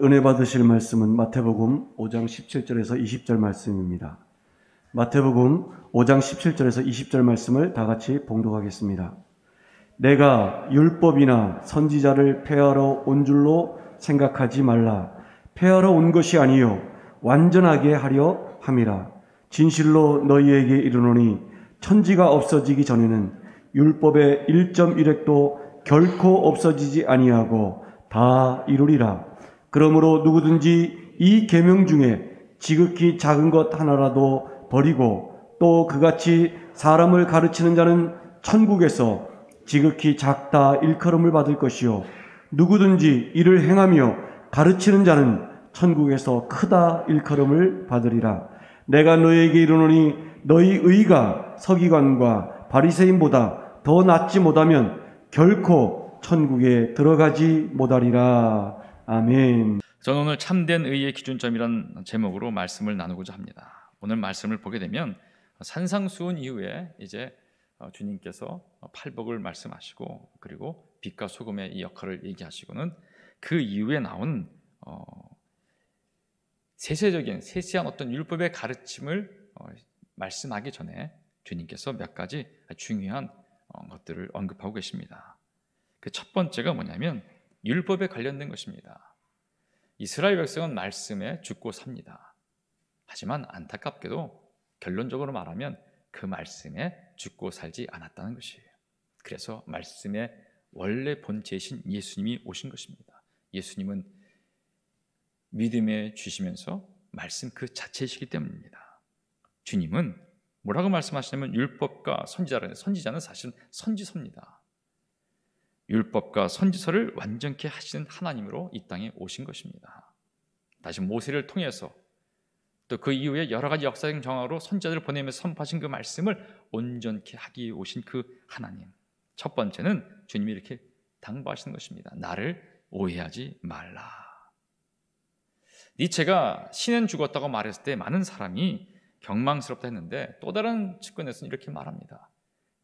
은혜 받으실 말씀은 마태복음 5장 17절에서 20절 말씀입니다. 마태복음 5장 17절에서 20절 말씀을 다 같이 봉독하겠습니다. 내가 율법이나 선지자를 폐하러 온 줄로 생각하지 말라. 폐하러 온 것이 아니요 완전하게 하려 함이라. 진실로 너희에게 이르노니 천지가 없어지기 전에는 율법의 1.1획도 결코 없어지지 아니하고 다 이루리라. 그러므로 누구든지 이 계명 중에 지극히 작은 것 하나라도 버리고 또 그같이 사람을 가르치는 자는 천국에서 지극히 작다 일컬음을 받을 것이요 누구든지 이를 행하며 가르치는 자는 천국에서 크다 일컬음을 받으리라. 내가 너희에게 이르노니 너희 의가 서기관과 바리새인보다 더 낫지 못하면 결코 천국에 들어가지 못하리라. 아멘. 저는 오늘 참된 의의 기준점이라는 제목으로 말씀을 나누고자 합니다. 오늘 말씀을 보게 되면 산상수훈 이후에 이제 주님께서 팔복을 말씀하시고 그리고 빛과 소금의 이 역할을 얘기하시고는 그 이후에 나온 세세한 어떤 율법의 가르침을 말씀하기 전에 주님께서 몇 가지 중요한 것들을 언급하고 계십니다. 그 첫 번째가 뭐냐면 율법에 관련된 것입니다. 이스라엘 백성은 말씀에 죽고 삽니다. 하지만 안타깝게도 결론적으로 말하면 그 말씀에 죽고 살지 않았다는 것이에요. 그래서 말씀의 원래 본체이신 예수님이 오신 것입니다. 예수님은 믿음에 주시면서 말씀 그 자체이시기 때문입니다. 주님은 뭐라고 말씀하시냐면 율법과 선지자는 사실은 선지서입니다. 율법과 선지서를 완전케 하시는 하나님으로 이 땅에 오신 것입니다. 다시 모세를 통해서 또 그 이후에 여러 가지 역사적 정황으로 선지자들을 보내면서 선포하신 그 말씀을 온전케 하기 위해 오신 그 하나님. 첫 번째는 주님이 이렇게 당부하시는 것입니다. 나를 오해하지 말라. 니체가 신은 죽었다고 말했을 때 많은 사람이 경망스럽다 했는데 또 다른 측면에서는 이렇게 말합니다.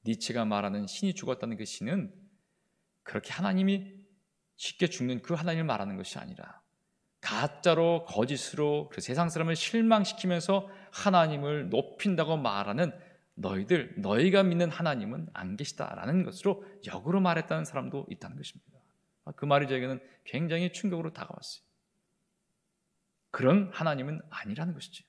니체가 말하는 신이 죽었다는 그 신은 그렇게 하나님이 쉽게 죽는 그 하나님을 말하는 것이 아니라 가짜로 거짓으로 그 세상 사람을 실망시키면서 하나님을 높인다고 말하는 너희가 믿는 하나님은 안 계시다라는 것으로 역으로 말했다는 사람도 있다는 것입니다. 그 말이 저에게는 굉장히 충격으로 다가왔어요. 그런 하나님은 아니라는 것이죠.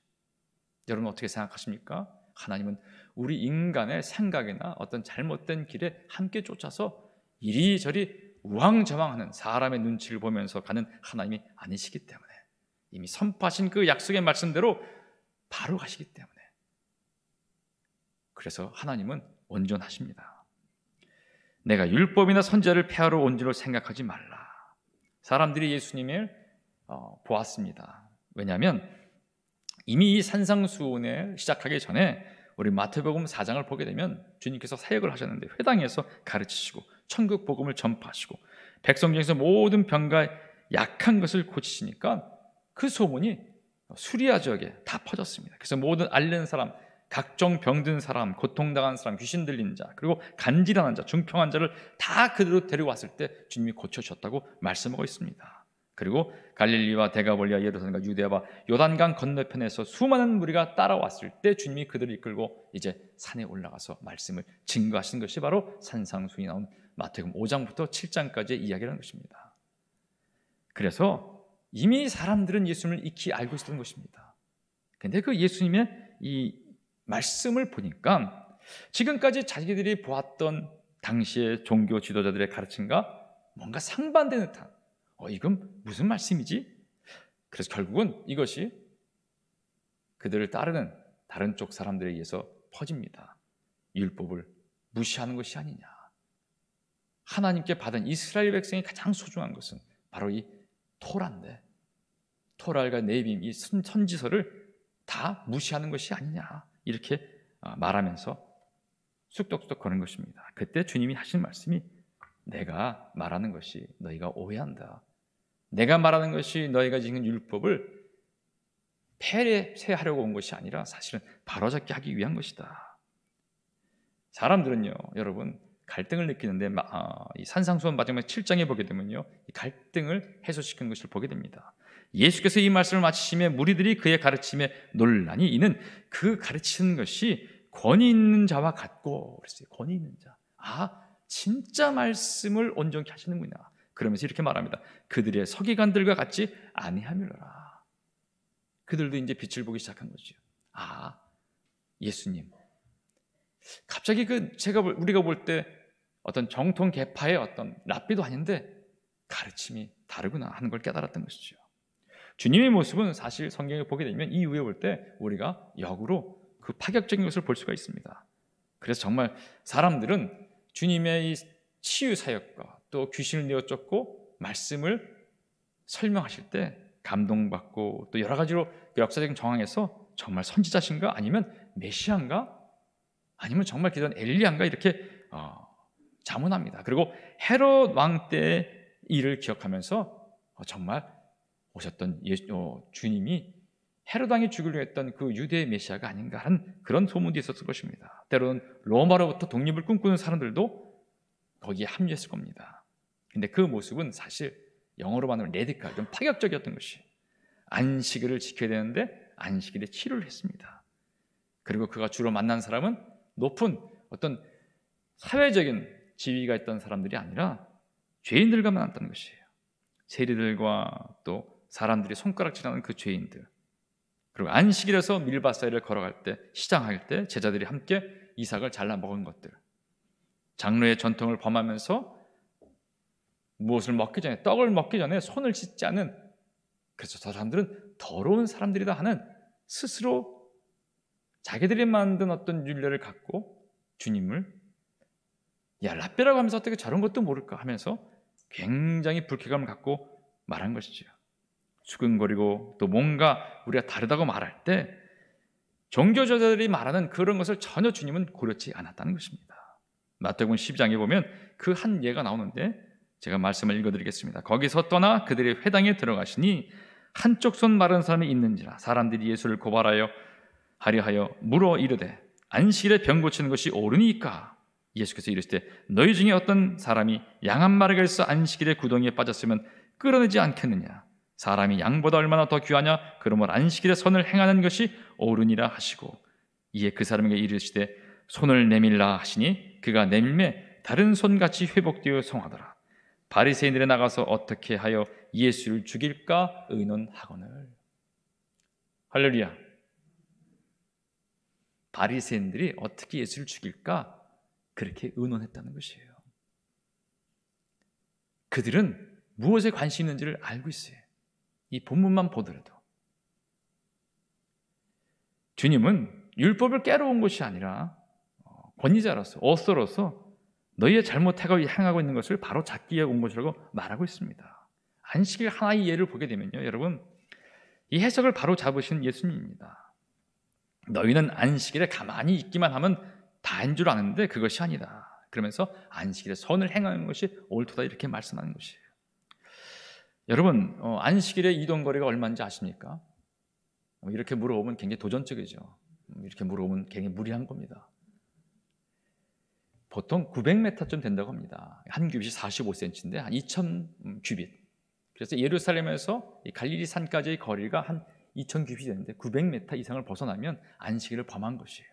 여러분 어떻게 생각하십니까? 하나님은 우리 인간의 생각이나 어떤 잘못된 길에 함께 쫓아서 이리저리 우왕좌왕하는 사람의 눈치를 보면서 가는 하나님이 아니시기 때문에 이미 선포하신 그 약속의 말씀대로 바로 가시기 때문에 그래서 하나님은 온전하십니다. 내가 율법이나 선지자를 폐하러 온 줄로 생각하지 말라. 사람들이 예수님을 보았습니다. 왜냐하면 이미 이 산상수훈을 시작하기 전에 우리 마태복음 4장을 보게 되면 주님께서 사역을 하셨는데 회당에서 가르치시고 천국 복음을 전파하시고 백성 중에서 모든 병과 약한 것을 고치시니까 그 소문이 수리아 지역에 다 퍼졌습니다. 그래서 모든 앓는 사람, 각종 병든 사람, 고통당한 사람, 귀신 들린 자, 그리고 간질환한 자, 중풍한 자를 다 그대로 데려왔을 때 주님이 고쳐주셨다고 말씀하고 있습니다. 그리고 갈릴리와 데가볼리와 예루살렘과 유대와 요단강 건너편에서 수많은 무리가 따라왔을 때 주님이 그들을 이끌고 이제 산에 올라가서 말씀을 증거하신 것이 바로 산상수훈이 나온 마태복음 5장부터 7장까지의 이야기라는 것입니다. 그래서 이미 사람들은 예수님을 익히 알고 있었던 것입니다. 그런데 그 예수님의 이 말씀을 보니까 지금까지 자기들이 보았던 당시의 종교 지도자들의 가르침과 뭔가 상반되는 듯한 이건 무슨 말씀이지? 그래서 결국은 이것이 그들을 따르는 다른 쪽 사람들에 의해서 퍼집니다. 율법을 무시하는 것이 아니냐. 하나님께 받은 이스라엘 백성이 가장 소중한 것은 바로 이 토라인데 토라과 네비임, 이 선지서를 다 무시하는 것이 아니냐. 이렇게 말하면서 쑥덕쑥덕 거는 것입니다. 그때 주님이 하신 말씀이 내가 말하는 것이 너희가 오해한다. 내가 말하는 것이 너희가 지금 율법을 폐하려고 온 것이 아니라 사실은 바로잡게 하기 위한 것이다. 사람들은요, 여러분 갈등을 느끼는데 이 산상수훈 마지막 7장에 보게 되면요, 이 갈등을 해소시키는 것을 보게 됩니다. 예수께서 이 말씀을 마치시며 무리들이 그의 가르침에 놀라니 이는 그 가르치는 것이 권위 있는 자와 같고, 그랬어요. 권위 있는 자. 진짜 말씀을 온전히 하시는구나. 그러면서 이렇게 말합니다. 그들의 서기관들과 같이 아니하밀어라. 그들도 이제 빛을 보기 시작한 거죠. 예수님. 갑자기 우리가 볼 때 어떤 정통 계파의 어떤 랍비도 아닌데 가르침이 다르구나 하는 걸 깨달았던 것이죠. 주님의 모습은 사실 성경에 보게 되면 이후에 볼 때 우리가 역으로 그 파격적인 것을 볼 수가 있습니다. 그래서 정말 사람들은 주님의 이 치유 사역과 또 귀신을 내어쫓고 말씀을 설명하실 때 감동받고 또 여러 가지로 그 역사적인 정황에서 정말 선지자신가 아니면 메시아인가 아니면 정말 기도한 엘리야인가 이렇게 자문합니다. 그리고 헤롯 왕 때의 일을 기억하면서 정말 오셨던 주님이 헤롯 왕이 죽으려 했던 그 유대의 메시아가 아닌가 하는 그런 소문도 있었을 것입니다. 때로는 로마로부터 독립을 꿈꾸는 사람들도 거기에 합류했을 겁니다. 근데 그 모습은 사실 영어로 말하면 레디칼, 좀 파격적이었던 것이, 안식일을 지켜야 되는데 안식일에 치료를 했습니다. 그리고 그가 주로 만난 사람은 높은 어떤 사회적인 지위가 있던 사람들이 아니라 죄인들과 만났다는 것이에요. 세리들과 또 사람들이 손가락질하는 그 죄인들. 그리고 안식일에서 밀밭 사이를 걸어갈 때, 시장할 때 제자들이 함께 이삭을 잘라 먹은 것들, 장로의 전통을 범하면서 무엇을 먹기 전에, 떡을 먹기 전에 손을 씻지 않은, 그래서 저 사람들은 더러운 사람들이다 하는 스스로 자기들이 만든 어떤 윤례를 갖고 주님을 랍비라고 하면서 어떻게 저런 것도 모를까 하면서 굉장히 불쾌감을 갖고 말한 것이죠. 수근거리고 또 뭔가 우리가 다르다고 말할 때 종교자들이 말하는 그런 것을 전혀 주님은 고려치 않았다는 것입니다. 마태복음 12장에 보면 그 한 예가 나오는데 제가 말씀을 읽어드리겠습니다. 거기서 떠나 그들의 회당에 들어가시니 한쪽 손 마른 사람이 있는지라 사람들이 예수를 고발하여 하려 하여 물어 이르되 안식일에 병 고치는 것이 옳으니까? 예수께서 이르시되 너희 중에 어떤 사람이 양 한 마리가 있어 안식일에 구덩이에 빠졌으면 끌어내지 않겠느냐? 사람이 양보다 얼마나 더 귀하냐? 그러므로 안식일에 선을 행하는 것이 옳으니라 하시고 이에 그 사람에게 이르시되 손을 내밀라 하시니 그가 내밀매 다른 손같이 회복되어 성하더라. 바리새인들이 나가서 어떻게 하여 예수를 죽일까 의논하거늘. 할렐루야. 바리새인들이 어떻게 예수를 죽일까 그렇게 의논했다는 것이에요. 그들은 무엇에 관심이 있는지를 알고 있어요. 이 본문만 보더라도. 주님은 율법을 깨러 온 것이 아니라 권위자로서, 어서로서 너희의 잘못하고 행하고 있는 것을 바로 잡기 위해 온 것이라고 말하고 있습니다. 안식일 하나의 예를 보게 되면요, 여러분, 이 해석을 바로 잡으신 예수님입니다. 너희는 안식일에 가만히 있기만 하면 다인 줄 아는데 그것이 아니다. 그러면서 안식일에 선을 행하는 것이 옳도다 이렇게 말씀하는 것이에요. 여러분, 안식일의 이동거리가 얼마인지 아십니까? 이렇게 물어보면 굉장히 도전적이죠. 이렇게 물어보면 굉장히 무리한 겁니다. 보통 900m쯤 된다고 합니다. 한 규빗이 45cm인데 한 2000규빗. 그래서 예루살렘에서 갈릴리 산까지의 거리가 한 2000규빗이 되는데 900m 이상을 벗어나면 안식일을 범한 것이에요.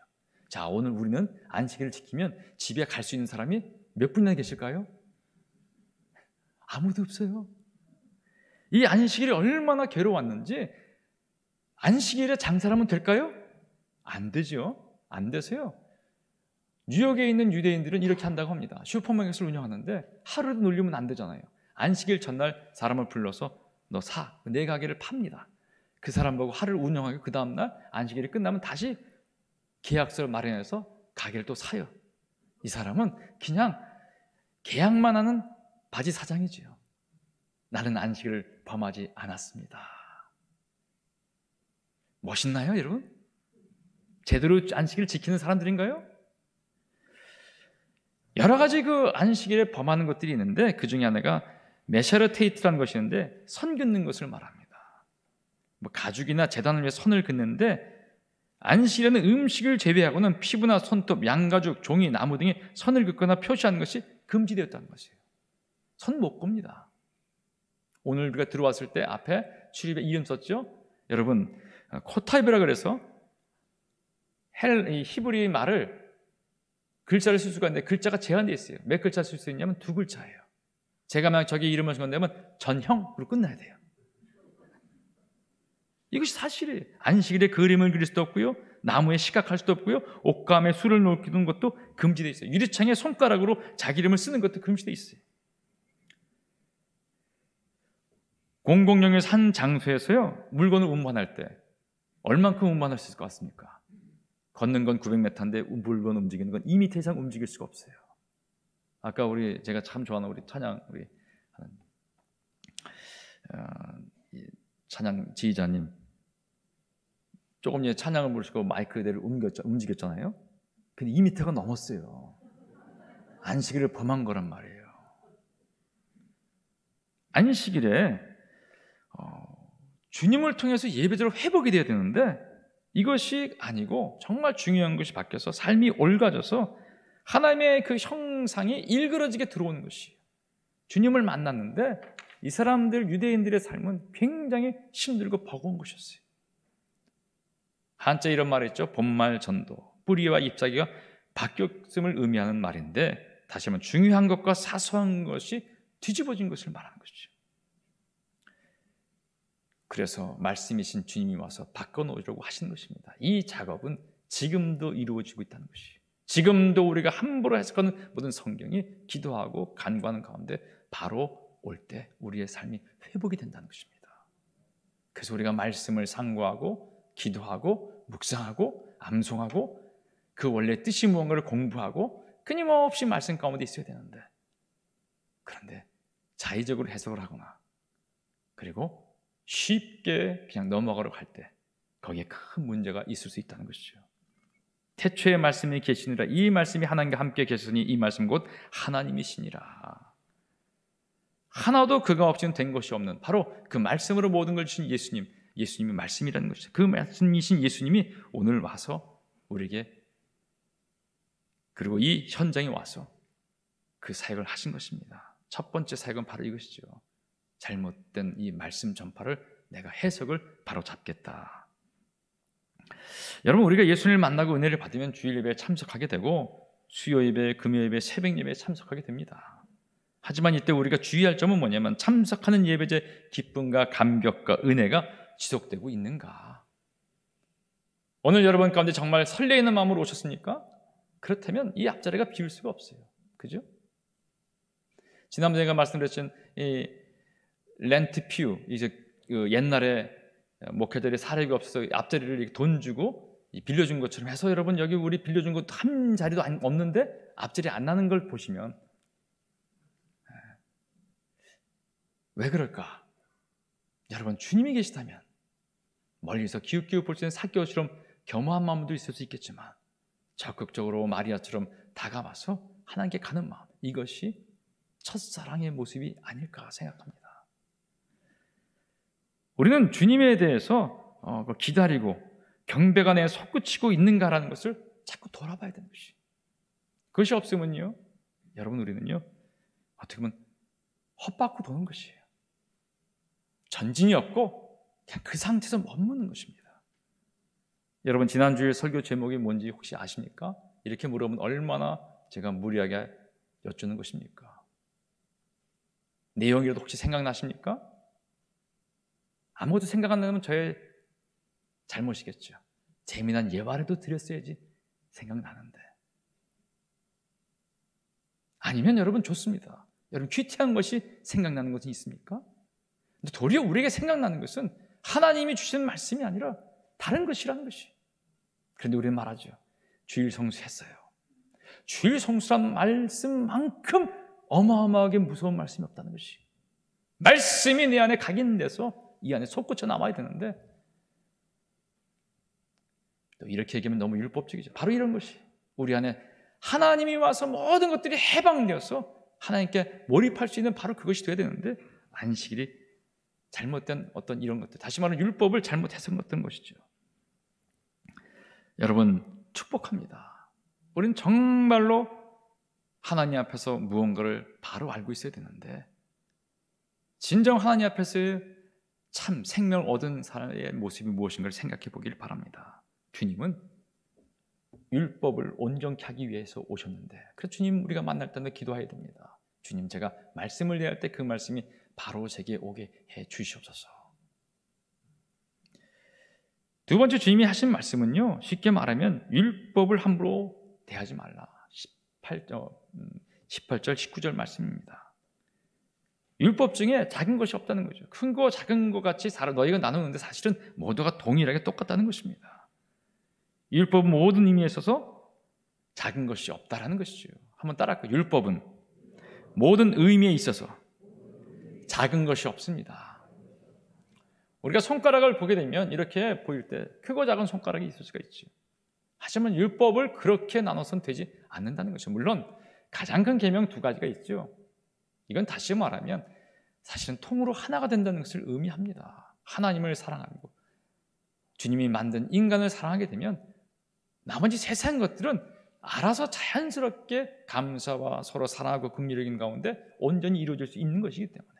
자, 오늘 우리는 안식일을 지키면 집에 갈 수 있는 사람이 몇 분이나 계실까요? 아무도 없어요. 이 안식일이 얼마나 괴로웠는지 안식일에 장사를 하면 될까요? 안 되죠. 안 돼서요. 뉴욕에 있는 유대인들은 이렇게 한다고 합니다. 슈퍼마켓을 운영하는데 하루도 놀리면 안 되잖아요. 안식일 전날 사람을 불러서 너 사, 내 가게를 팝니다. 그 사람 보고 하루를 운영하고 그 다음날 안식일이 끝나면 다시 계약서를 마련해서 가게를 또 사요. 이 사람은 그냥 계약만 하는 바지 사장이지요. 나는 안식일을 범하지 않았습니다. 멋있나요, 여러분? 제대로 안식일을 지키는 사람들인가요? 여러 가지 그 안식일에 범하는 것들이 있는데 그 중에 하나가 메셔러테이트라는 것이 있는데 선 긋는 것을 말합니다. 뭐 가죽이나 재단을 위해 선을 긋는데 안식일에는 음식을 제외하고는 피부나 손톱, 양가죽, 종이, 나무 등의 선을 긋거나 표시하는 것이 금지되었다는 것이에요. 선 못 겁니다. 오늘 우리가 들어왔을 때 앞에 출입에 이름 썼죠? 여러분, 코타이브라 그래서 히브리 말을 글자를 쓸 수가 있는데 글자가 제한되어 있어요. 몇 글자 쓸 수 있냐면 2글자예요. 제가 만약 저기 이름을 적는다면 전형으로 끝나야 돼요. 이것이 사실이에요. 안식일에 그림을 그릴 수도 없고요, 나무에 시각할 수도 없고요, 옷감에 술을 놓는 것도 금지되어 있어요. 유리창에 손가락으로 자기 이름을 쓰는 것도 금지되어 있어요. 공공연의 한 장소에서요, 물건을 운반할 때 얼만큼 운반할 수 있을 것 같습니까? 걷는 건 900m인데 물건 움직이는 건 2m 이상 움직일 수가 없어요. 아까 제가 참 좋아하는 우리 찬양, 찬양 지휘자님, 조금 전에 찬양을 부르시고 마이크대를 움직였잖아요. 근데 2m가 넘었어요. 안식일을 범한 거란 말이에요. 안식일에 주님을 통해서 예배대로 회복이 돼야 되는데 이것이 아니고 정말 중요한 것이 바뀌어서 삶이 옳아져서 하나님의 그 형상이 일그러지게 들어오는 것이에요. 주님을 만났는데 이 사람들, 유대인들의 삶은 굉장히 힘들고 버거운 것이었어요. 한자 이런 말이 있죠. 본말 전도, 뿌리와 잎사귀가 바뀌었음을 의미하는 말인데, 다시 한번 중요한 것과 사소한 것이 뒤집어진 것을 말하는 것이죠. 그래서 말씀이신 주님이 와서 바꿔놓으려고 하시는 것입니다. 이 작업은 지금도 이루어지고 있다는 것이에요. 지금도 우리가 함부로 해석하는 모든 성경이 기도하고 간구하는 가운데 바로 올 때 우리의 삶이 회복이 된다는 것입니다. 그래서 우리가 말씀을 상고하고 기도하고 묵상하고 암송하고 그 원래 뜻이 무언가를 공부하고 끊임없이 말씀 가운데 있어야 되는데, 그런데 자의적으로 해석을 하거나 그리고 쉽게 그냥 넘어가려고 할 때 거기에 큰 문제가 있을 수 있다는 것이죠. 태초에 말씀이 계시니라, 이 말씀이 하나님과 함께 계시니 이 말씀 곧 하나님이시니라. 하나도 그가 없이는 된 것이 없는 바로 그 말씀으로 모든 걸 주신 예수님이 말씀이라는 것이죠. 그 말씀이신 예수님이 오늘 와서 우리에게, 그리고 이 현장에 와서 그 사역을 하신 것입니다. 첫 번째 사역은 바로 이것이죠. 잘못된 이 말씀 전파를 내가 해석을 바로 잡겠다. 여러분, 우리가 예수님을 만나고 은혜를 받으면 주일 예배에 참석하게 되고 수요 예배, 금요 예배, 새벽 예배에 참석하게 됩니다. 하지만 이때 우리가 주의할 점은 뭐냐면 참석하는 예배의 기쁨과 감격과 은혜가 지속되고 있는가? 오늘 여러분 가운데 정말 설레이는 마음으로 오셨습니까? 그렇다면 이 앞자리가 비울 수가 없어요. 그죠? 지난번에 제가 말씀드렸던 이 렌트퓨, 이제 그 옛날에 목회자들이 사례가 없어서 앞자리를 돈 주고 빌려준 것처럼 해서 여러분 여기 우리 빌려준 것 한 자리도 없는데 앞자리 안 나는 걸 보시면 왜 그럴까? 여러분, 주님이 계시다면 멀리서 기웃기웃 볼 수 있는 삭개오처럼 겸허한 마음도 있을 수 있겠지만 적극적으로 마리아처럼 다가와서 하나님께 가는 마음, 이것이 첫사랑의 모습이 아닐까 생각합니다. 우리는 주님에 대해서 기다리고 경배가 내 솟구치고 있는가라는 것을 자꾸 돌아봐야 되는 것이. 그것이 없으면요, 여러분, 우리는요 어떻게 보면 헛바퀴 도는 것이에요. 전진이 없고 그냥 그 상태에서 머무는 것입니다. 여러분, 지난주에 설교 제목이 뭔지 혹시 아십니까? 이렇게 물어보면 얼마나 제가 무리하게 여쭈는 것입니까? 내용이라도 혹시 생각나십니까? 아무것도 생각 안 나면 저의 잘못이겠죠. 재미난 예화라도 드렸어야지 생각나는데. 아니면 여러분 좋습니다. 여러분 퀴티한 것이 생각나는 것은 있습니까? 근데 도리어 우리에게 생각나는 것은 하나님이 주시는 말씀이 아니라 다른 것이라는 것이. 그런데 우리는 말하죠. 주일 성수했어요. 주일 성수란 말씀만큼 어마어마하게 무서운 말씀이 없다는 것이. 말씀이 내 안에 각인돼서 이 안에 솟구쳐 남아야 되는데, 또 이렇게 얘기하면 너무 율법적이죠. 바로 이런 것이 우리 안에 하나님이 와서 모든 것들이 해방되어서 하나님께 몰입할 수 있는 바로 그것이 돼야 되는데, 안식일이 잘못된 어떤 이런 것들, 다시 말하면 율법을 잘못 해석했던 것이죠. 여러분 축복합니다. 우리는 정말로 하나님 앞에서 무언가를 바로 알고 있어야 되는데 진정 하나님 앞에서의 참 생명을 얻은 사람의 모습이 무엇인가를 생각해 보길 바랍니다. 주님은 율법을 온전케 하기 위해서 오셨는데 그래서 주님 우리가 만날 때는 기도해야 됩니다. 주님 제가 말씀을 대할 때 그 말씀이 바로 제게 오게 해 주시옵소서. 두 번째 주님이 하신 말씀은요, 쉽게 말하면 율법을 함부로 대하지 말라. 18절 19절 말씀입니다. 율법 중에 작은 것이 없다는 거죠. 큰 거 작은 거 같이 너희가 나누는데 사실은 모두가 동일하게 똑같다는 것입니다. 율법은 모든 의미에 있어서 작은 것이 없다라는 것이죠. 한번 따라할까요? 율법은 모든 의미에 있어서 작은 것이 없습니다. 우리가 손가락을 보게 되면 이렇게 보일 때 크고 작은 손가락이 있을 수가 있죠. 하지만 율법을 그렇게 나눠서는 되지 않는다는 것이죠. 물론 가장 큰 계명 두 가지가 있죠. 이건 다시 말하면 사실은 통으로 하나가 된다는 것을 의미합니다. 하나님을 사랑하고 주님이 만든 인간을 사랑하게 되면 나머지 세상 것들은 알아서 자연스럽게 감사와 서로 사랑하고 긍휼적인 가운데 온전히 이루어질 수 있는 것이기 때문에.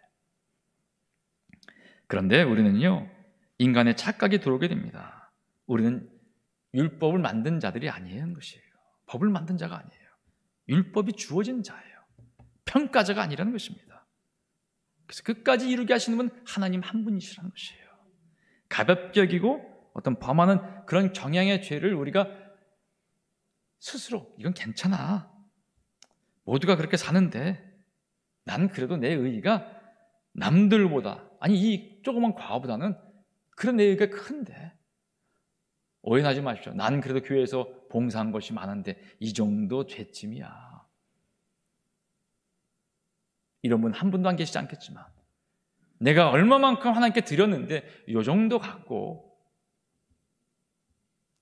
그런데 우리는요, 인간의 착각이 들어오게 됩니다. 우리는 율법을 만든 자들이 아니라는 것이에요. 법을 만든 자가 아니에요. 율법이 주어진 자예요. 평가자가 아니라는 것입니다. 그래서 끝까지 이루게 하시는 분 하나님 한 분이시라는 것이에요. 가볍게 여기고 어떤 범하는 그런 경향의 죄를 우리가 스스로 이건 괜찮아. 모두가 그렇게 사는데 난 그래도 내 의의가 남들보다 아니 이 조그만 과보다는 그런 내 의의가 큰데 오해하지 마십시오. 난 그래도 교회에서 봉사한 것이 많은데 이 정도 죄쯤이야. 이런 분 한 분도 안 계시지 않겠지만 내가 얼마만큼 하나님께 드렸는데 이 정도 갖고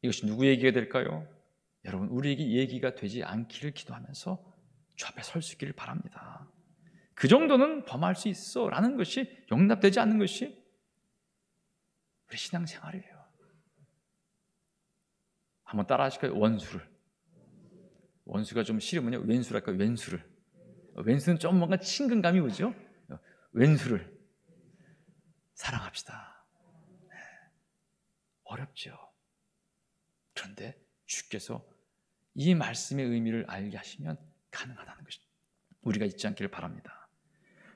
이것이 누구 얘기가 될까요? 여러분 우리에게 얘기가 되지 않기를 기도하면서 주 앞에 설 수 있기를 바랍니다. 그 정도는 범할 수 있어 라는 것이 용납되지 않는 것이 우리 신앙생활이에요. 한번 따라 하실까요? 원수가 좀 싫으면요 왼수랄까요? 왼수는 좀 뭔가 친근감이 오죠. 왼수를 사랑합시다. 어렵죠. 그런데 주께서 이 말씀의 의미를 알게 하시면 가능하다는 것입니다. 우리가 잊지 않기를 바랍니다.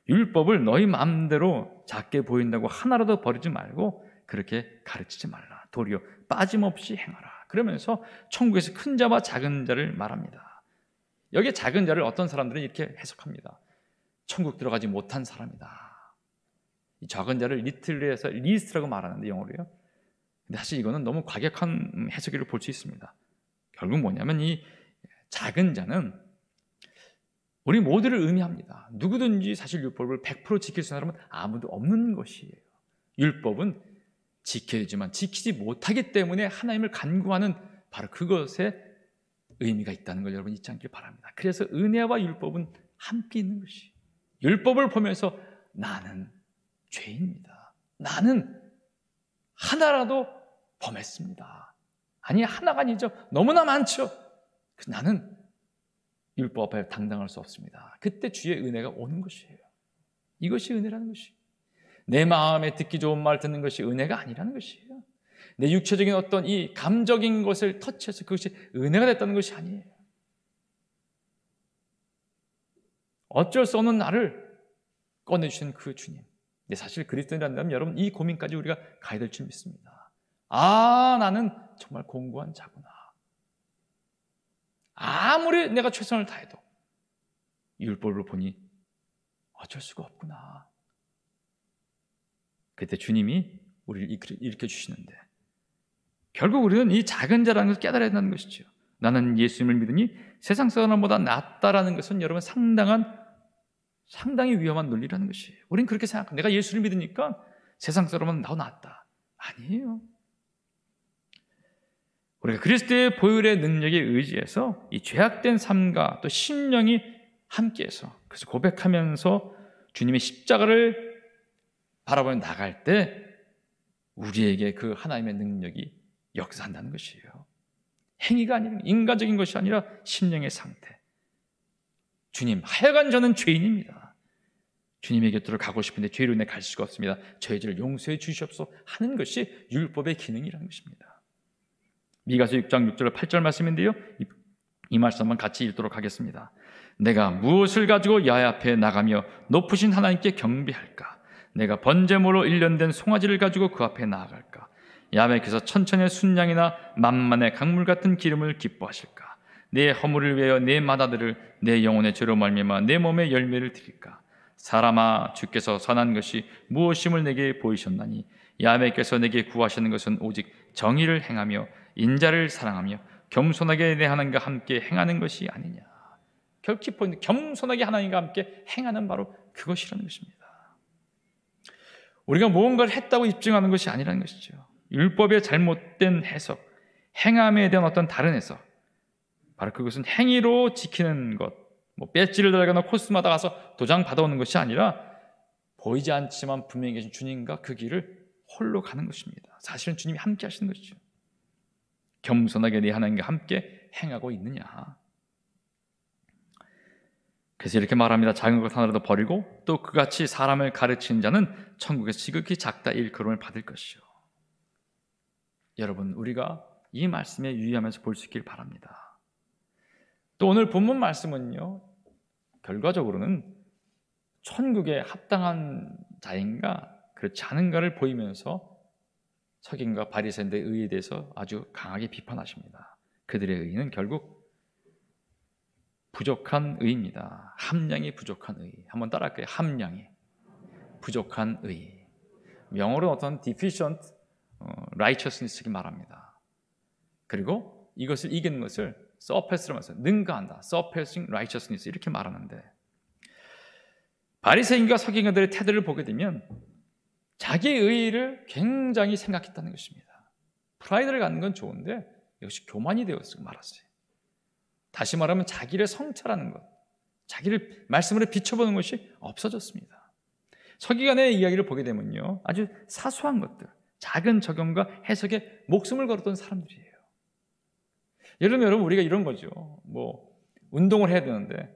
율법을 너희 마음대로 작게 보인다고 하나라도 버리지 말고 그렇게 가르치지 말라. 도리어 빠짐없이 행하라. 그러면서 천국에서 큰 자와 작은 자를 말합니다. 여기에 작은 자를 어떤 사람들은 이렇게 해석합니다. 천국 들어가지 못한 사람이다. 이 작은 자를 리틀에서 리스트라고 말하는데 영어로요. 근데 사실 이거는 너무 과격한 해석으로 볼 수 있습니다. 결국 뭐냐면 이 작은 자는 우리 모두를 의미합니다. 누구든지 사실 율법을 100% 지킬 수 있는 사람은 아무도 없는 것이에요. 율법은 지켜야지만 지키지 못하기 때문에 하나님을 간구하는 바로 그것에 의미가 있다는 걸 여러분 잊지 않길 바랍니다. 그래서 은혜와 율법은 함께 있는 것이. 율법을 보면서 나는 죄인입니다. 나는 하나라도 범했습니다. 아니 하나가 아니죠. 너무나 많죠. 나는 율법 앞에 당당할 수 없습니다. 그때 주의 은혜가 오는 것이에요. 이것이 은혜라는 것이에요. 내 마음에 듣기 좋은 말 듣는 것이 은혜가 아니라는 것이에요. 내 육체적인 어떤 이 감적인 것을 터치해서 그것이 은혜가 됐다는 것이 아니에요. 어쩔 수 없는 나를 꺼내주신 그 주님. 근데 사실 그리스도인이라면 여러분 이 고민까지 우리가 가야 될 줄 믿습니다. 나는 정말 공고한 자구나. 아무리 내가 최선을 다해도 율법을 보니 어쩔 수가 없구나. 그때 주님이 우리를 일으켜 주시는데 결국 우리는 이 작은 자라는 것을 깨달아야 한다는 것이죠. 나는 예수님을 믿으니 세상 사람보다 낫다라는 것은 여러분 상당히 위험한 논리라는 것이에요. 우리는 그렇게 생각합니다. 내가 예수를 믿으니까 세상 사람은 나보다 낫다. 아니에요. 우리가 그리스도의 보혈의 능력에 의지해서 이 죄악된 삶과 또 심령이 함께해서 그래서 고백하면서 주님의 십자가를 바라보며 나갈 때 우리에게 그 하나님의 능력이 역사한다는 것이에요. 행위가 아니라 인간적인 것이 아니라 심령의 상태. 주님, 하여간 저는 죄인입니다. 주님의 곁으로 가고 싶은데 죄로 인해 갈 수가 없습니다. 저의 죄를 용서해 주시옵소서 하는 것이 율법의 기능이라는 것입니다. 미가서 6장 6절 8절 말씀인데요. 이 말씀 한번 같이 읽도록 하겠습니다. 내가 무엇을 가지고 야훼 앞에 나가며 높으신 하나님께 경배할까? 내가 번제물로 일련된 송아지를 가지고 그 앞에 나아갈까? 야훼께서 천천의 순양이나 만만의 강물 같은 기름을 기뻐하실까? 내 허물을 위하여 내 마다들을 내 영혼의 죄로 말미암아 내 몸의 열매를 드릴까? 사람아, 주께서 선한 것이 무엇임을 내게 보이셨나니 야훼께서 내게 구하시는 것은 오직 정의를 행하며 인자를 사랑하며 겸손하게 내 하나님과 함께 행하는 것이 아니냐. 결키 포인트, 겸손하게 하나님과 함께 행하는 바로 그것이라는 것입니다. 우리가 무언가를 했다고 입증하는 것이 아니라는 것이죠. 율법의 잘못된 해석, 행함에 대한 어떤 다른 해석, 바로 그것은 행위로 지키는 것, 뭐 배지를 달거나 코스마다 가서 도장 받아오는 것이 아니라 보이지 않지만 분명히 계신 주님과 그 길을 홀로 가는 것입니다. 사실은 주님이 함께 하시는 것이죠. 겸손하게 내 하나님과 함께 행하고 있느냐. 그래서 이렇게 말합니다. 작은 것 하나라도 버리고 또 그같이 사람을 가르치는 자는 천국에서 지극히 작다 일컬음을 받을 것이요. 여러분, 우리가 이 말씀에 유의하면서 볼 수 있길 바랍니다. 또 오늘 본문 말씀은요, 결과적으로는 천국에 합당한 자인가 그렇지 않은가를 보이면서 서기관과 바리새인들의 의에 대해서 아주 강하게 비판하십니다. 그들의 의는 결국 부족한 의입니다. 함량이 부족한 의. 한번 따라할게요. 함량이 부족한 의. 영어로 어떤 deficient righteousness를 말합니다. 그리고 이것을 이기는 것을 surpass로 말해서 능가한다. surpassing righteousness 이렇게 말하는데, 바리새인과 서기관들의 태도를 보게 되면 자기의 의의를 굉장히 생각했다는 것입니다. 프라이드를 갖는 건 좋은데 이것이 교만이 되었을 말았어요. 다시 말하면 자기를 성찰하는 것, 자기를 말씀으로 비춰보는 것이 없어졌습니다. 서기관의 이야기를 보게 되면요, 아주 사소한 것들, 작은 적용과 해석에 목숨을 걸었던 사람들이에요. 예를 들면 여러분, 우리가 이런 거죠. 뭐 운동을 해야 되는데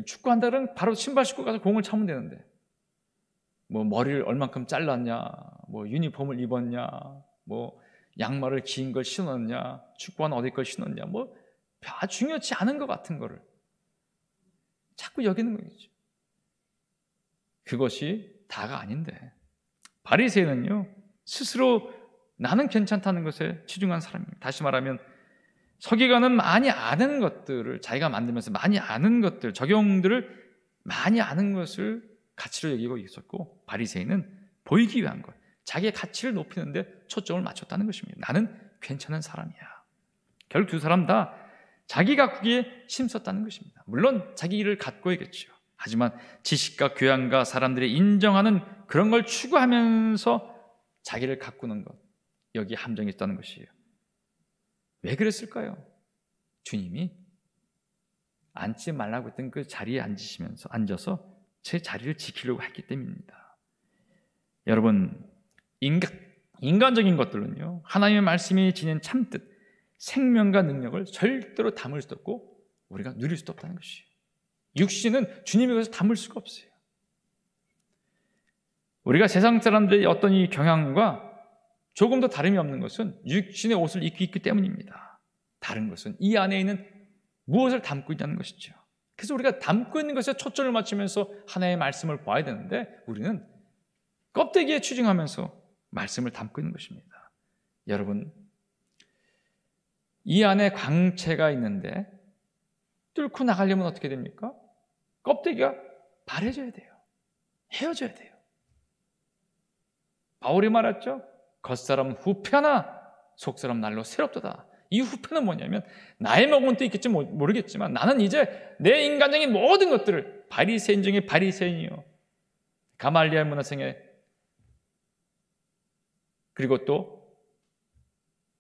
축구한다 그러면 바로 신발 신고 가서 공을 차면 되는데, 뭐 머리를 얼만큼 잘랐냐, 뭐 유니폼을 입었냐, 뭐 양말을 긴 걸 신었냐, 축구화는 어디 걸 신었냐, 뭐 중요치 않은 것 같은 거를 자꾸 여기는 거겠죠. 그것이 다가 아닌데, 바리새인은요 스스로 나는 괜찮다는 것에 치중한 사람입니다. 다시 말하면 서기관은 많이 아는 것들을 자기가 만들면서 많이 아는 것들, 적용들을 많이 아는 것을 가치로 여기고 있었고, 바리새인은 보이기 위한 것, 자기의 가치를 높이는데 초점을 맞췄다는 것입니다. 나는 괜찮은 사람이야. 결국 두 사람 다 자기 가꾸기에 힘썼다는 것입니다. 물론 자기 일을 갖고야겠죠. 하지만 지식과 교양과 사람들이 인정하는 그런 걸 추구하면서 자기를 가꾸는 것, 여기에 함정이 있다는 것이에요. 왜 그랬을까요? 주님이 앉지 말라고 했던 그 자리에 앉아서 제 자리를 지키려고 했기 때문입니다. 여러분, 인간적인 것들은요, 하나님의 말씀이 지닌 참뜻, 생명과 능력을 절대로 담을 수 없고 우리가 누릴 수도 없다는 것이에요. 육신은 주님의 것을 담을 수가 없어요. 우리가 세상 사람들의 어떤 이 경향과 조금 더 다름이 없는 것은 육신의 옷을 입고 있기 때문입니다. 다른 것은 이 안에 있는 무엇을 담고 있냐는 것이죠. 그래서 우리가 담고 있는 것에 초점을 맞추면서 하나님의 말씀을 봐야 되는데, 우리는 껍데기에 치중하면서 말씀을 담고 있는 것입니다. 여러분, 이 안에 광채가 있는데 뚫고 나가려면 어떻게 됩니까? 껍데기가 바래져야 돼요. 헤어져야 돼요. 바울이 말했죠. 겉사람 후패하나 속사람 날로 새롭도다. 이 후패는 뭐냐면, 나의 먹은 또 있겠지 모르겠지만 나는 이제 내 인간적인 모든 것들을, 바리새인 중에 바리새인이요, 가말리엘 문화생의, 그리고 또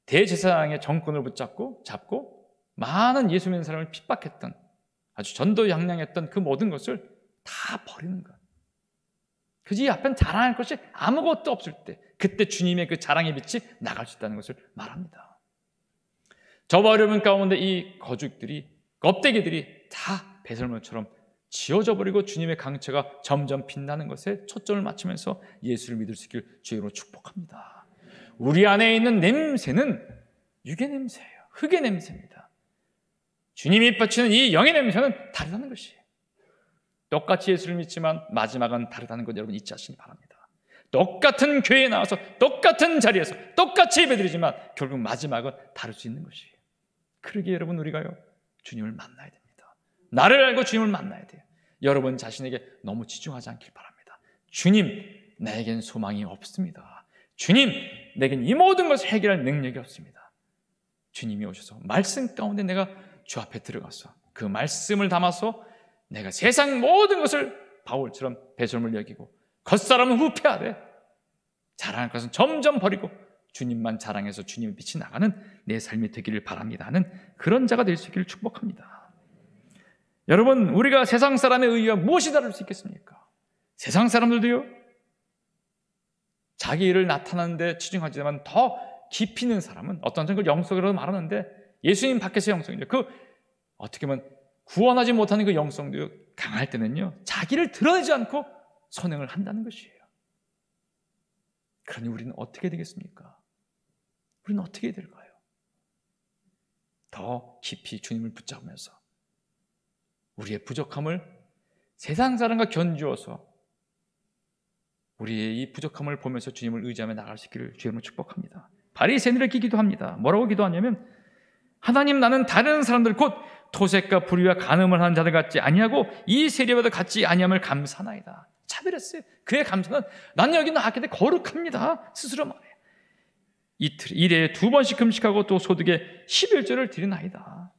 대제사장의 정권을 잡고 많은 예수 믿는 사람을 핍박했던, 아주 전도양양했던 그 모든 것을 다 버리는 것. 그지 앞엔 자랑할 것이 아무것도 없을 때, 그때 주님의 그 자랑의 빛이 나갈 수 있다는 것을 말합니다. 저와 여러분 가운데 이 거죽들이, 껍데기들이 다 배설물처럼 지워져 버리고 주님의 강체가 점점 빛나는 것에 초점을 맞추면서 예수를 믿을 수 있기를 주의로 축복합니다. 우리 안에 있는 냄새는 육의 냄새예요. 흙의 냄새입니다. 주님이 뻗치는 이 영의 냄새는 다르다는 것이에요. 똑같이 예수를 믿지만 마지막은 다르다는 것 여러분 잊지 않으시기 바랍니다. 똑같은 교회에 나와서 똑같은 자리에서 똑같이 예배드리지만 결국 마지막은 다를 수 있는 것이에요. 그러기에 여러분 우리가요 주님을 만나야 됩니다. 나를 알고 주님을 만나야 돼요. 여러분 자신에게 너무 치중하지 않길 바랍니다. 주님, 나에겐 소망이 없습니다. 주님, 내겐 이 모든 것을 해결할 능력이 없습니다. 주님이 오셔서 말씀 가운데 내가 주 앞에 들어가서 그 말씀을 담아서 내가 세상 모든 것을 바울처럼 배설물 여기고 겉사람은 후패하되 자랑할 것은 점점 버리고 주님만 자랑해서 주님의 빛이 나가는 내 삶이 되기를 바랍니다 하는 그런 자가 될 수 있기를 축복합니다. 여러분, 우리가 세상 사람에 의해 무엇이 다를 수 있겠습니까? 세상 사람들도요 자기 일을 나타내는데 치중하지만 더 깊이 있는 사람은 어떤 사람은 영성이라고 말하는데 예수님 밖에서 영성이죠. 그 어떻게 보면 구원하지 못하는 그 영성도 강할 때는요 자기를 드러내지 않고 선행을 한다는 것이에요. 그러니 우리는 어떻게 되겠습니까? 우리는 어떻게 될까요? 더 깊이 주님을 붙잡으면서 우리의 부족함을 세상 사람과 견주어서 우리의 이 부족함을 보면서 주님을 의지하며 나갈 수 있기를 주님을 축복합니다. 바리새인들에게 기도합니다. 뭐라고 기도하냐면 하나님, 나는 다른 사람들 곧 토색과 불의와 간음을 하는 자들 같지 아니하고 이 세리와도 같지 아니함을 감사나이다. 차별했어요. 그의 감사는 나는 여기 나왔기 때문에 거룩합니다. 스스로 말해요. 이틀, 일에 2번씩 금식하고 또 소득의 11조를 드리나이다.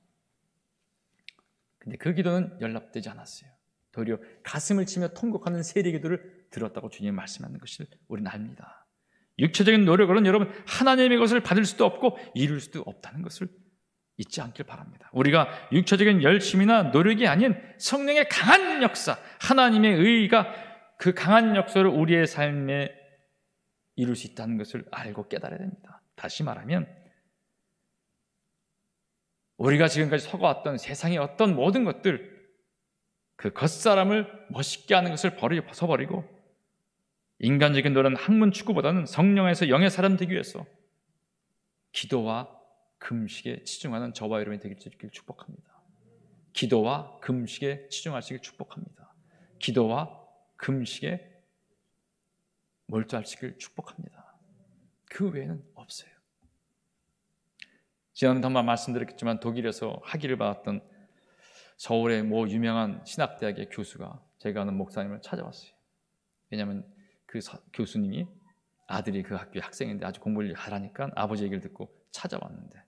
근데 그 기도는 연락되지 않았어요. 도리어 가슴을 치며 통곡하는 세리 기도를 들었다고 주님이 말씀하는 것을 우리는 압니다. 육체적인 노력으로는 여러분 하나님의 것을 받을 수도 없고 이룰 수도 없다는 것을 잊지 않길 바랍니다. 우리가 육체적인 열심이나 노력이 아닌 성령의 강한 역사, 하나님의 의가 그 강한 역사를 우리의 삶에 이룰 수 있다는 것을 알고 깨달아야 됩니다. 다시 말하면 우리가 지금까지 서거왔던 세상의 어떤 모든 것들, 그 겉사람을 멋있게 하는 것을 벗어버리고 인간적인 노력은 학문 추구보다는 성령에서 영의 사람 되기 위해서 기도와 금식에 치중하는 저와 여러분이 되길 축복합니다. 기도와 금식에 치중하시길 축복합니다. 기도와 금식에 몰두하시길 축복합니다. 그 외에는 없어요. 지난번에 한번 말씀드렸겠지만 독일에서 학위를 받았던 서울의 모 유명한 신학대학의 교수가 제가 아는 목사님을 찾아왔어요. 왜냐하면 그 교수님이 아들이 그 학교의 학생인데 아주 공부를 잘하니까 아버지 얘기를 듣고 찾아왔는데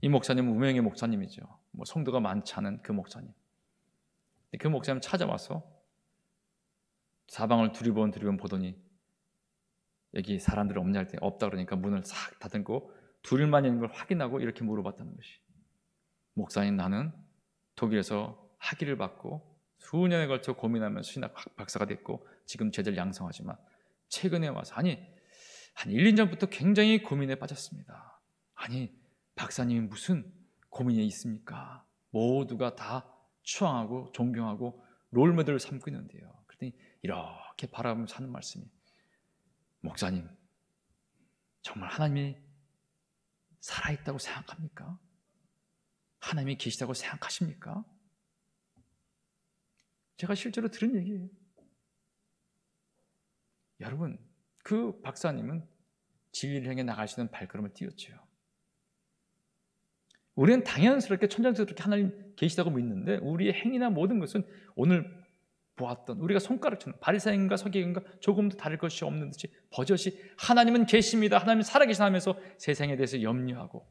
이 목사님은 무명의 목사님이죠. 뭐 성도가 많지 않은 그 목사님. 그 목사님 찾아와서 사방을 두리번 보더니 여기 사람들이 없냐 할 때 없다 그러니까 문을 싹 닫고 둘만 있는 걸 확인하고 이렇게 물어봤다는 것이. 목사님, 나는 독일에서 학위를 받고 수년에 걸쳐 고민하면서 신학 박사가 됐고 지금 제자를 양성하지만 최근에 와서 한 1, 2년 전부터 굉장히 고민에 빠졌습니다. 아니 박사님이 무슨 고민이 있습니까? 모두가 다 추앙하고 존경하고 롤모델을 삼고 있는데요. 그랬더니 이렇게 바라보면서 하는 말씀이, 목사님, 정말 하나님이 살아있다고 생각합니까? 하나님이 계시다고 생각하십니까? 제가 실제로 들은 얘기예요. 여러분, 그 박사님은 진리를 향해 나가시는 발걸음을 띄웠죠. 우리는 당연스럽게 천장스럽게 하나님 계시다고 믿는데 우리의 행위나 모든 것은 오늘 보았던 우리가 손가락처럼 바리새인과 서기관과 조금도 다를 것이 없는 듯이 버젓이 하나님은 계십니다, 하나님 살아계시다면서 세상에 대해서 염려하고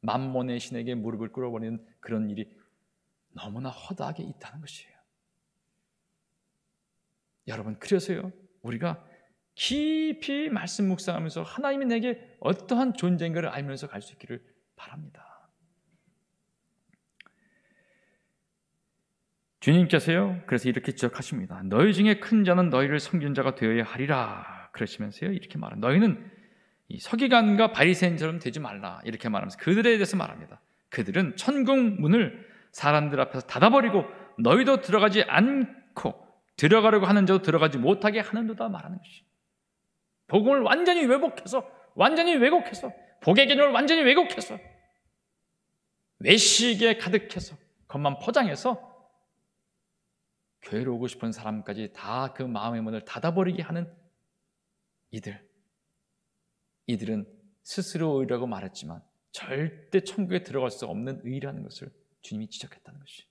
만몬의 신에게 무릎을 꿇어버리는 그런 일이 너무나 허다하게 있다는 것이에요. 여러분, 그래서요 우리가 깊이 말씀 묵상하면서 하나님이 내게 어떠한 존재인가를 알면서 갈 수 있기를 바랍니다. 주님께서요 그래서 이렇게 지적하십니다. 너희 중에 큰 자는 너희를 섬기는 자가 되어야 하리라. 그러시면서요 이렇게 말합니다. 너희는 이 서기관과 바리새인처럼 되지 말라 이렇게 말하면서 그들에 대해서 말합니다. 그들은 천국 문을 사람들 앞에서 닫아버리고 너희도 들어가지 않고 들어가려고 하는 자도 들어가지 못하게 하는도다 말하는 것이. 복음을 완전히 왜곡해서 복의 개념을 완전히 왜곡해서 외식에 가득해서 겉만 포장해서 교회로 오고 싶은 사람까지 다 그 마음의 문을 닫아버리게 하는 이들은 스스로 의라고 말했지만 절대 천국에 들어갈 수 없는 의라는 것을 주님이 지적했다는 것이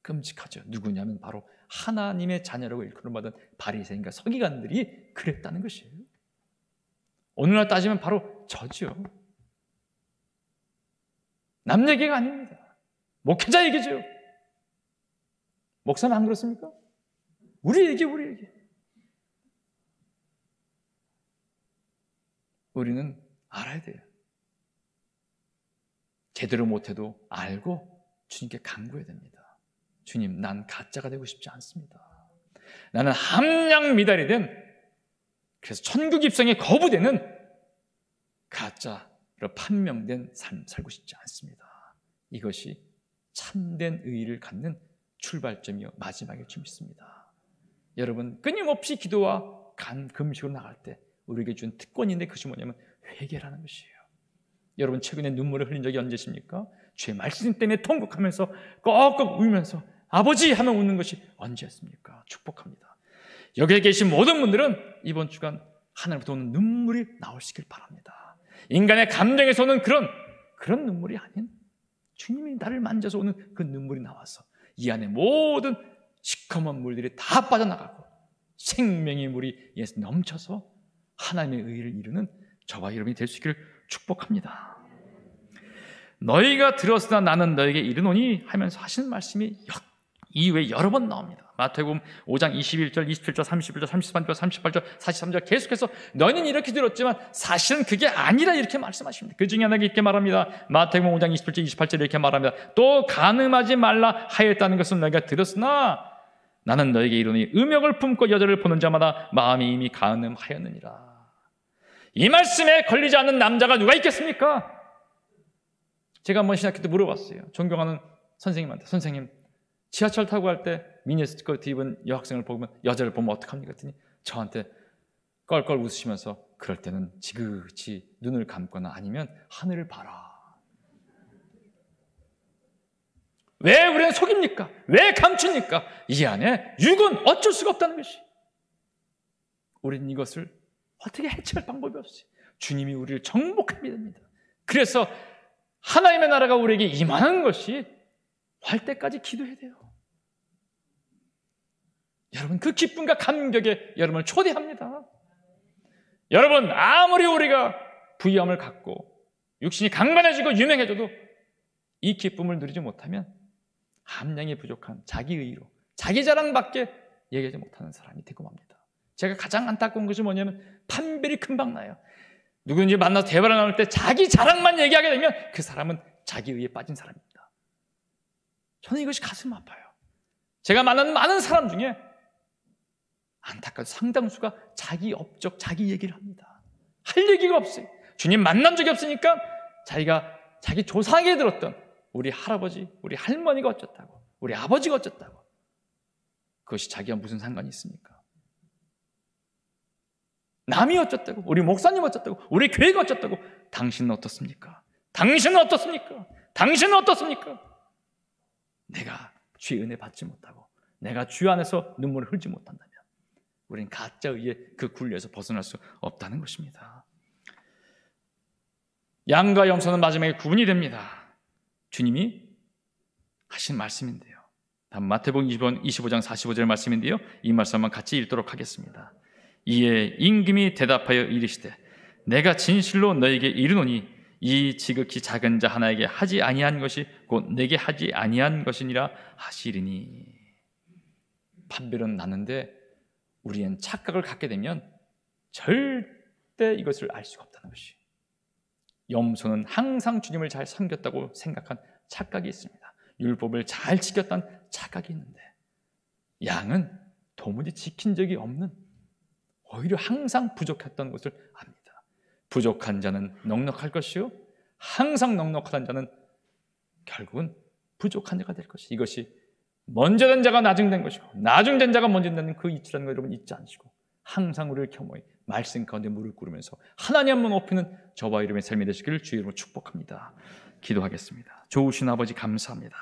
끔찍하죠. 누구냐면 바로 하나님의 자녀라고 일컬음받은 바리새인과 서기관들이 그랬다는 것이에요. 오늘날 따지면 바로 저죠. 남 얘기가 아닙니다. 목회자 얘기죠. 목사는 안 그렇습니까? 우리 얘기. 우리는 알아야 돼요. 제대로 못해도 알고 주님께 간구해야 됩니다. 주님, 난 가짜가 되고 싶지 않습니다. 나는 함량 미달이 된, 그래서 천국 입성에 거부되는 가짜로 판명된 삶 살고 싶지 않습니다. 이것이 참된 의의를 갖는 출발점이요 마지막일 줄 믿습니다. 여러분, 끊임없이 기도와 금식으로 나갈 때 우리에게 준 특권인데 그것이 뭐냐면 회개라는 것이에요. 여러분, 최근에 눈물을 흘린 적이 언제십니까? 주의 말씀 때문에 통곡하면서 꺽꺽 울면서 아버지 하면 웃는 것이 언제였습니까? 축복합니다. 여기에 계신 모든 분들은 이번 주간 하나님부터 오는 눈물이 나오시길 바랍니다. 인간의 감정에서 오는 그런 눈물이 아닌 주님이 나를 만져서 오는 그 눈물이 나와서 이 안에 모든 시커먼 물들이 다 빠져나가고 생명의 물이 예수 넘쳐서 하나님의 의를 이루는 저와 여러분이 될 수 있기를 축복합니다. 너희가 들었으나 나는 너에게 이르노니 하면서 하시는 말씀이 이후에 여러 번 나옵니다. 마태복음 5장 21절, 27절, 31절, 33절, 38절, 43절 계속해서 너희는 이렇게 들었지만 사실은 그게 아니라 이렇게 말씀하십니다. 그 중에 하나가 이렇게 말합니다. 마태복음 5장 27절, 28절 이렇게 말합니다. 또 간음하지 말라 하였다는 것은 너희가 들었으나 나는 너에게 이르노니 음욕을 품고 여자를 보는 자마다 마음이 이미 간음하였느니라. 이 말씀에 걸리지 않는 남자가 누가 있겠습니까? 제가 한번 신학교 때 물어봤어요. 존경하는 선생님한테, 선생님 지하철 타고 갈 때 미니스커트 입은 여학생을 여자를 보면 어떡합니까? 그랬더니 저한테 껄껄 웃으시면서 그럴 때는 지그치 눈을 감거나 아니면 하늘을 봐라. 왜 우리는 속입니까? 왜 감춥니까? 이 안에 육은 어쩔 수가 없다는 것이. 우리는 이것을 어떻게 해체할 방법이 없어요. 주님이 우리를 정복하게 됩니다. 그래서 하나님의 나라가 우리에게 임하는 것이 할 때까지 기도해야 돼요. 여러분, 그 기쁨과 감격에 여러분을 초대합니다. 여러분, 아무리 우리가 부유함을 갖고 육신이 강건해지고 유명해져도 이 기쁨을 누리지 못하면 함량이 부족한 자기의로 자기 자랑밖에 얘기하지 못하는 사람이 되고 맙니다. 제가 가장 안타까운 것이 뭐냐면 판별이 금방 나요. 누구든지 만나서 대화를 나눌 때 자기 자랑만 얘기하게 되면 그 사람은 자기의에 빠진 사람입니다. 저는 이것이 가슴 아파요. 제가 만난 많은 사람 중에 안타까운 상당수가 자기 업적, 자기 얘기를 합니다. 할 얘기가 없어요. 주님 만난 적이 없으니까 자기가 자기 조상에게 들었던 우리 할아버지, 우리 할머니가 어쩌다고, 우리 아버지가 어쩌다고. 그것이 자기와 무슨 상관이 있습니까? 남이 어쩌다고, 우리 목사님 어쩌다고, 우리 교회가 어쩌다고. 당신은 어떻습니까? 당신은 어떻습니까? 당신은 어떻습니까? 내가 주의 은혜 받지 못하고 내가 주 안에서 눈물을 흘지 못한다면 우리는 가짜의의 그 굴레에서 벗어날 수 없다는 것입니다. 양과 염소는 마지막에 구분이 됩니다. 주님이 하신 말씀인데요. 다음 마태복음 25장 45절 말씀인데요. 이 말씀 한번 같이 읽도록 하겠습니다. 이에 임금이 대답하여 이르시되 내가 진실로 너에게 이르노니 이 지극히 작은 자 하나에게 하지 아니한 것이 곧 내게 하지 아니한 것이니라 하시리니. 판별은 나는데 우리는 착각을 갖게 되면 절대 이것을 알 수가 없다는 것이. 염소는 항상 주님을 잘 섬겼다고 생각한 착각이 있습니다. 율법을 잘 지켰다는 착각이 있는데 양은 도무지 지킨 적이 없는 오히려 항상 부족했던 것을 압니다. 부족한 자는 넉넉할 것이요 항상 넉넉한 자는 결국은 부족한 자가 될 것이, 이것이 먼저 된 자가 나중된 것이고 나중된 자가 먼저 되는 그 이치라는 걸 여러분 잊지 않으시고 항상 우리를 겸허히 말씀 가운데 무릎 꿇으면서 하나님만 높이는 저와 여러분의 삶이 되시기를 주의 이름으로 축복합니다. 기도하겠습니다. 좋으신 아버지 감사합니다.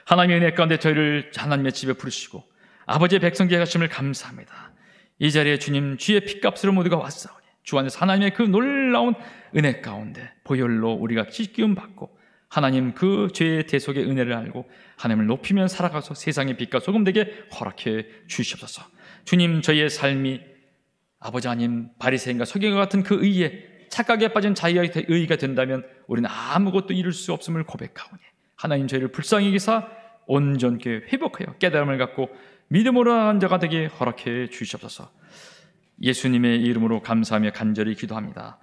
하나님의 은혜 가운데 저희를 하나님의 집에 부르시고 아버지의 백성되게 하심을 감사합니다. 이 자리에 주님 주의 핏값으로 모두가 왔사오니 주 안에서 하나님의 그 놀라운 은혜 가운데 보혈로 우리가 씻기움 받고 하나님 그 죄의 대속의 은혜를 알고 하나님을 높이며 살아가서 세상의 빛과 소금 되게 허락해 주시옵소서. 주님 저희의 삶이 아버지 하나님 바리새인과 서기관과 같은 그 의에 착각에 빠진 자유의 의가 된다면 우리는 아무것도 이룰 수 없음을 고백하오니 하나님 저희를 불쌍히 여기사 온전케 회복하여 깨달음을 갖고 믿음으로 나아간 자가 되게 허락해 주시옵소서. 예수님의 이름으로 감사하며 간절히 기도합니다.